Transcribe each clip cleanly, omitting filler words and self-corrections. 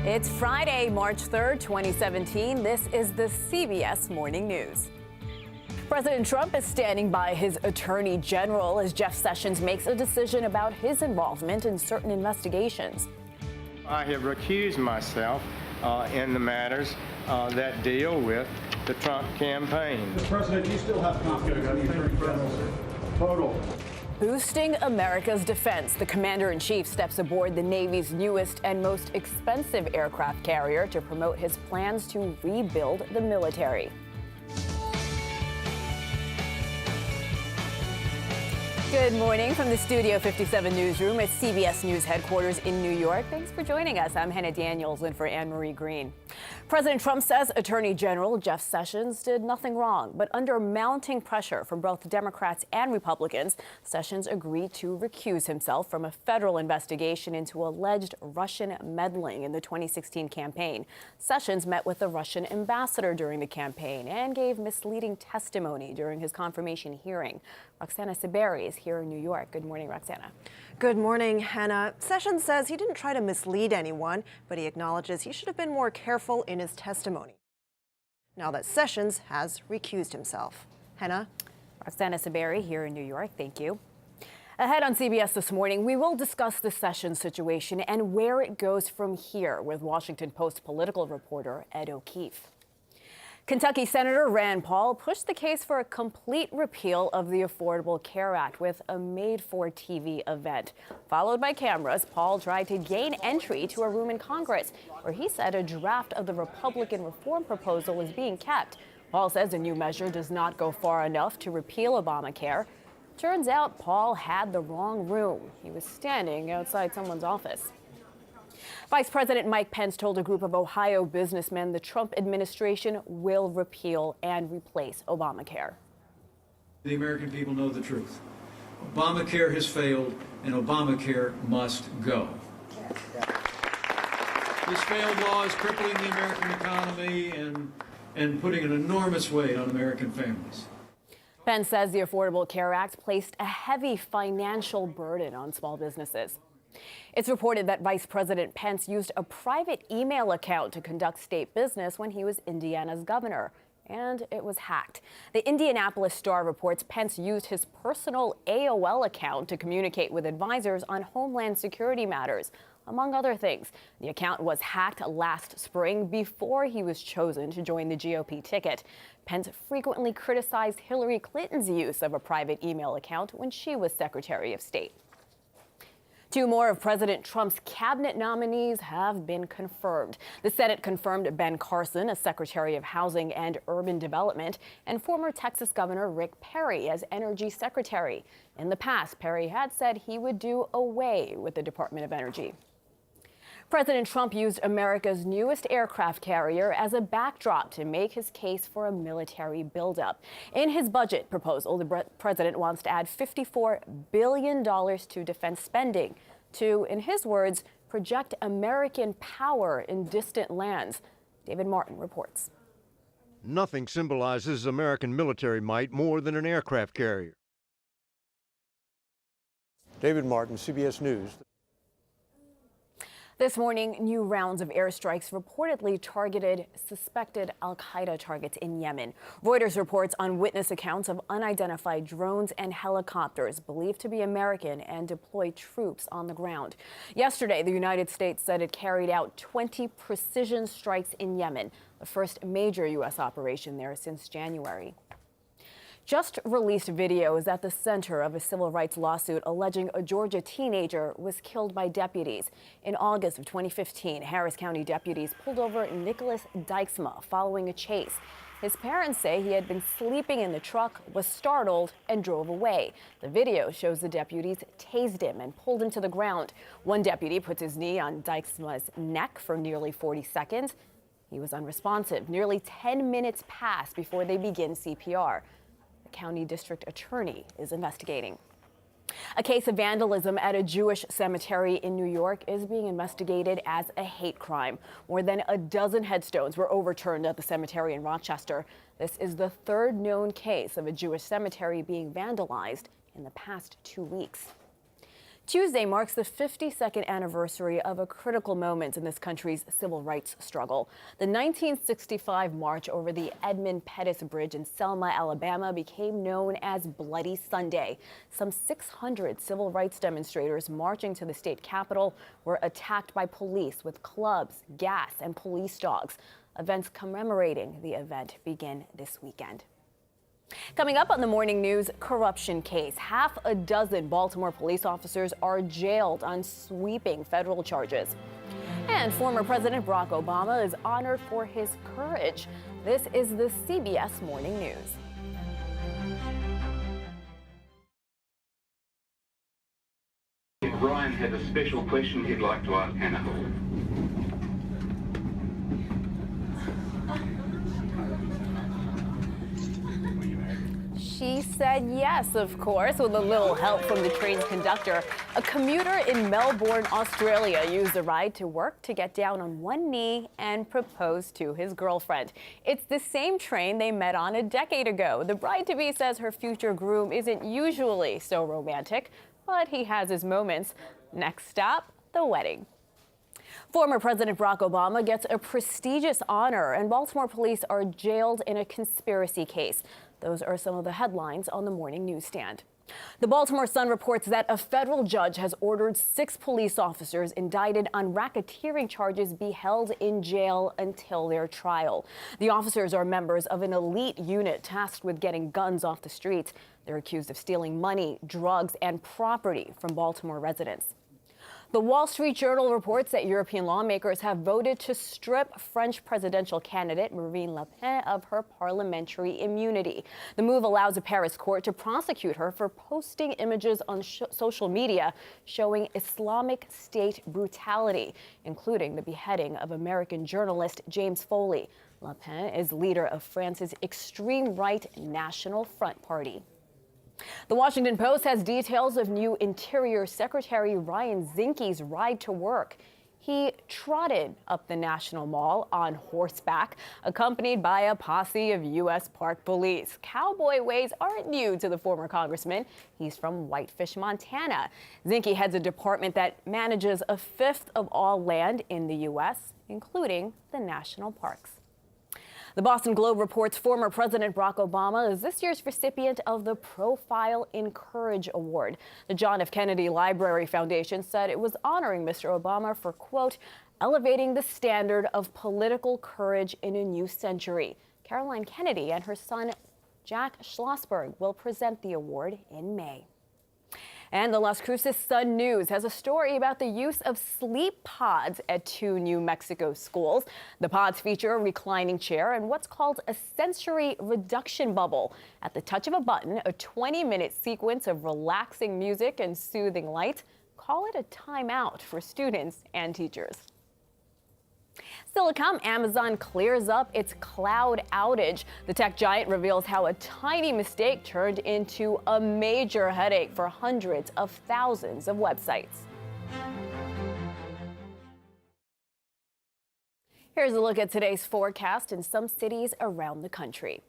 It's Friday, March 3rd, 2017. This is the CBS Morning News. President Trump is standing by his attorney general as Jeff Sessions makes a decision about his involvement in certain investigations. I have recused myself in the matters that deal with the Trump campaign. Mr. President, you still have confidence in the attorney general? Total. Boosting America's defense, the commander-in-chief steps aboard the Navy's newest and most expensive aircraft carrier to promote his plans to rebuild the military. Good morning from the Studio 57 newsroom at CBS News headquarters in New York. Thanks for joining us. I'm Hena Doba in for Anne-Marie Green. President Trump says Attorney General Jeff Sessions did nothing wrong, but under mounting pressure from both Democrats and Republicans, Sessions agreed to recuse himself from a federal investigation into alleged Russian meddling in the 2016 campaign. Sessions met with the Russian ambassador during the campaign and gave misleading testimony during his confirmation hearing. Roxana Saberi is here in New York. Good morning, Roxana. Good morning, Hannah. Sessions says he didn't try to mislead anyone, but he acknowledges he should have been more careful in his testimony. Now that Sessions has recused himself. Hannah? Roxana Saberi here in New York. Thank you. Ahead on CBS this morning, we will discuss the Sessions situation and where it goes from here with Washington Post political reporter Ed O'Keefe. Kentucky Senator Rand Paul pushed the case for a complete repeal of the Affordable Care Act with a made-for-TV event. Followed by cameras, Paul tried to gain entry to a room in Congress where he said a draft of the Republican reform proposal is being kept. Paul says the new measure does not go far enough to repeal Obamacare. Turns out Paul had the wrong room. He was standing outside someone's office. Vice President Mike Pence told a group of Ohio businessmen the Trump administration will repeal and replace Obamacare. The American people know the truth. Obamacare has failed, and Obamacare must go. This failed law is crippling the American economy and putting an enormous weight on American families. Pence says the Affordable Care Act placed a heavy financial burden on small businesses. It's reported that Vice President Pence used a private email account to conduct state business when he was Indiana's governor, and it was hacked. The Indianapolis Star reports Pence used his personal AOL account to communicate with advisors on homeland security matters, among other things. The account was hacked last spring before he was chosen to join the GOP ticket. Pence frequently criticized Hillary Clinton's use of a private email account when she was Secretary of State. Two more of President Trump's cabinet nominees have been confirmed. The Senate confirmed Ben Carson as Secretary of Housing and Urban Development and former Texas Governor Rick Perry as Energy Secretary. In the past, Perry had said he would do away with the Department of Energy. President Trump used America's newest aircraft carrier as a backdrop to make his case for a military buildup. In his budget proposal, the president wants to add $54 billion to defense spending to, in his words, project American power in distant lands. David Martin reports. Nothing symbolizes American military might more than an aircraft carrier. David Martin, CBS News. This morning, new rounds of airstrikes reportedly targeted suspected al-Qaeda targets in Yemen. Reuters reports on witness accounts of unidentified drones and helicopters believed to be American and deployed troops on the ground. Yesterday, the United States said it carried out 20 precision strikes in Yemen, the first major U.S. operation there since January. Just released video is at the center of a civil rights lawsuit alleging a Georgia teenager was killed by deputies. In August of 2015, Harris County deputies pulled over Nicholas Dijksma following a chase. His parents say he had been sleeping in the truck, was startled, and drove away. The video shows the deputies tased him and pulled him to the ground. One deputy puts his knee on Dijksma's neck for nearly 40 seconds. He was unresponsive. Nearly 10 minutes pass before they begin CPR. County District Attorney is investigating. A case of vandalism at a Jewish cemetery in New York is being investigated as a hate crime. More than a dozen headstones were overturned at the cemetery in Rochester. This is the third known case of a Jewish cemetery being vandalized in the past 2 weeks. Tuesday marks the 52nd anniversary of a critical moment in this country's civil rights struggle. The 1965 march over the Edmund Pettus Bridge in Selma, Alabama became known as Bloody Sunday. Some 600 civil rights demonstrators marching to the state capitol were attacked by police with clubs, gas, and police dogs. Events commemorating the event begin this weekend. Coming up on the morning news, corruption case. Half a dozen Baltimore police officers are jailed on sweeping federal charges. And former President Barack Obama is honored for his courage. This is the CBS Morning News. Ryan had a special question he'd like to ask Hena. She said yes, of course, with a little help from the train's conductor. A commuter in Melbourne, Australia, used the ride to work to get down on one knee and propose to his girlfriend. It's the same train they met on a decade ago. The bride-to-be says her future groom isn't usually so romantic, but he has his moments. Next stop, the wedding. Former President Barack Obama gets a prestigious honor, and Baltimore police are jailed in a conspiracy case. Those are some of the headlines on the morning newsstand. The Baltimore Sun reports that a federal judge has ordered 6 police officers indicted on racketeering charges be held in jail until their trial. The officers are members of an elite unit tasked with getting guns off the streets. They're accused of stealing money, drugs, and property from Baltimore residents. The Wall Street Journal reports that European lawmakers have voted to strip French presidential candidate Marine Le Pen of her parliamentary immunity. The move allows a Paris court to prosecute her for posting images on social media showing Islamic State brutality, including the beheading of American journalist James Foley. Le Pen is leader of France's extreme right National Front Party. The Washington Post has details of new Interior Secretary Ryan Zinke's ride to work. He trotted up the National Mall on horseback, accompanied by a posse of U.S. Park Police. Cowboy ways aren't new to the former congressman. He's from Whitefish, Montana. Zinke heads a department that manages a fifth of all land in the U.S., including the national parks. The Boston Globe reports former President Barack Obama is this year's recipient of the Profile in Courage Award. The John F. Kennedy Library Foundation said it was honoring Mr. Obama for, quote, elevating the standard of political courage in a new century. Caroline Kennedy and her son, Jack Schlossberg, will present the award in May. And the Las Cruces Sun News has a story about the use of sleep pods at 2 New Mexico schools. The pods feature a reclining chair and what's called a sensory reduction bubble. At the touch of a button, a 20-minute sequence of relaxing music and soothing light. Call it a timeout for students and teachers. Still to come, Amazon clears up its cloud outage. The tech giant reveals how a tiny mistake turned into a major headache for hundreds of thousands of websites. Here's a look at today's forecast in some cities around the country.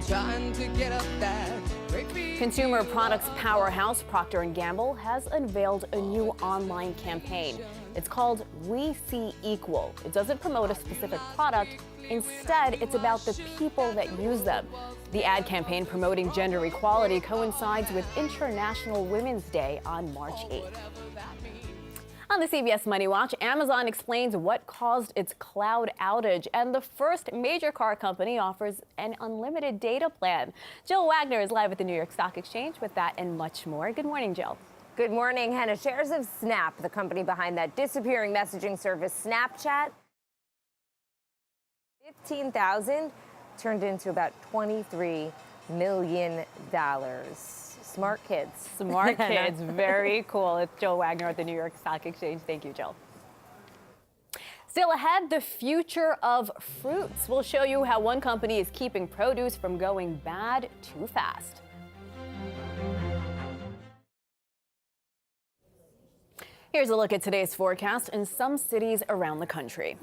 Trying to get up that Consumer products powerhouse Procter & Gamble has unveiled a new online campaign. It's called We See Equal. It doesn't promote a specific product. Instead, it's about the people that use them. The ad campaign promoting gender equality coincides with International Women's Day on March 8th. On the CBS Money Watch, Amazon explains what caused its cloud outage, and the first major car company offers an unlimited data plan. Jill Wagner is live at the New York Stock Exchange with that and much more. Good morning, Jill. Good morning, Hena. Shares of Snap, the company behind that disappearing messaging service Snapchat, 15,000 turned into about $23 million. Smart kids. Smart kids. Very cool. It's Jill Wagner at the New York Stock Exchange. Thank you, Jill. Still ahead, the future of fruits. We'll show you how one company is keeping produce from going bad too fast. Here's a look at today's forecast in some cities around the country.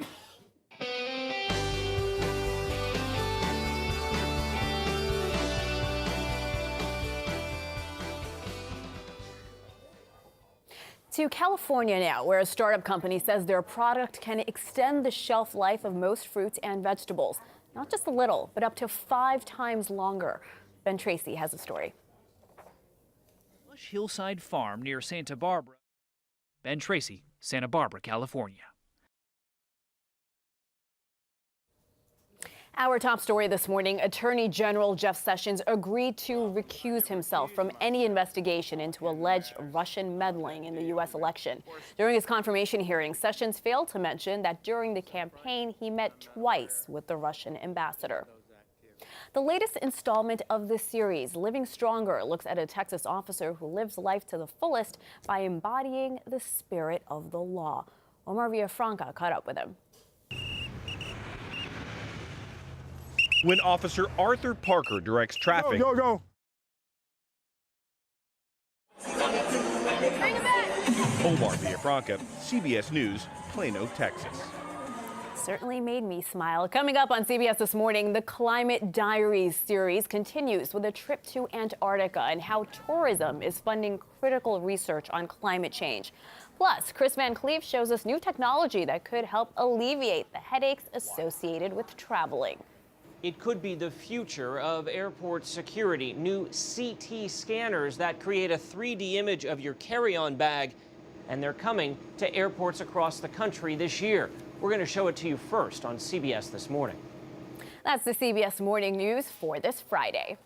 To California now, where a startup company says their product can extend the shelf life of most fruits and vegetables. Not just a little, but up to 5 times longer. Ben Tracy has a story. Lush hillside farm near Santa Barbara. Ben Tracy, Santa Barbara, California. Our top story this morning, Attorney General Jeff Sessions agreed to recuse himself from any investigation into alleged Russian meddling in the U.S. election. During his confirmation hearing, Sessions failed to mention that during the campaign he met twice with the Russian ambassador. The latest installment of this series, Living Stronger, looks at a Texas officer who lives life to the fullest by embodying the spirit of the law. Omar Villafranca caught up with him. When Officer Arthur Parker directs traffic, Go. Omar Villafranca, CBS News, Plano, Texas. Certainly made me smile. Coming up on CBS this morning, the Climate Diaries series continues with a trip to Antarctica and how tourism is funding critical research on climate change. Plus, Chris Van Cleave shows us new technology that could help alleviate the headaches associated with traveling. It could be the future of airport security. New CT scanners that create a 3D image of your carry-on bag, and they're coming to airports across the country this year. We're going to show it to you first on CBS This Morning. That's the CBS Morning News for this Friday.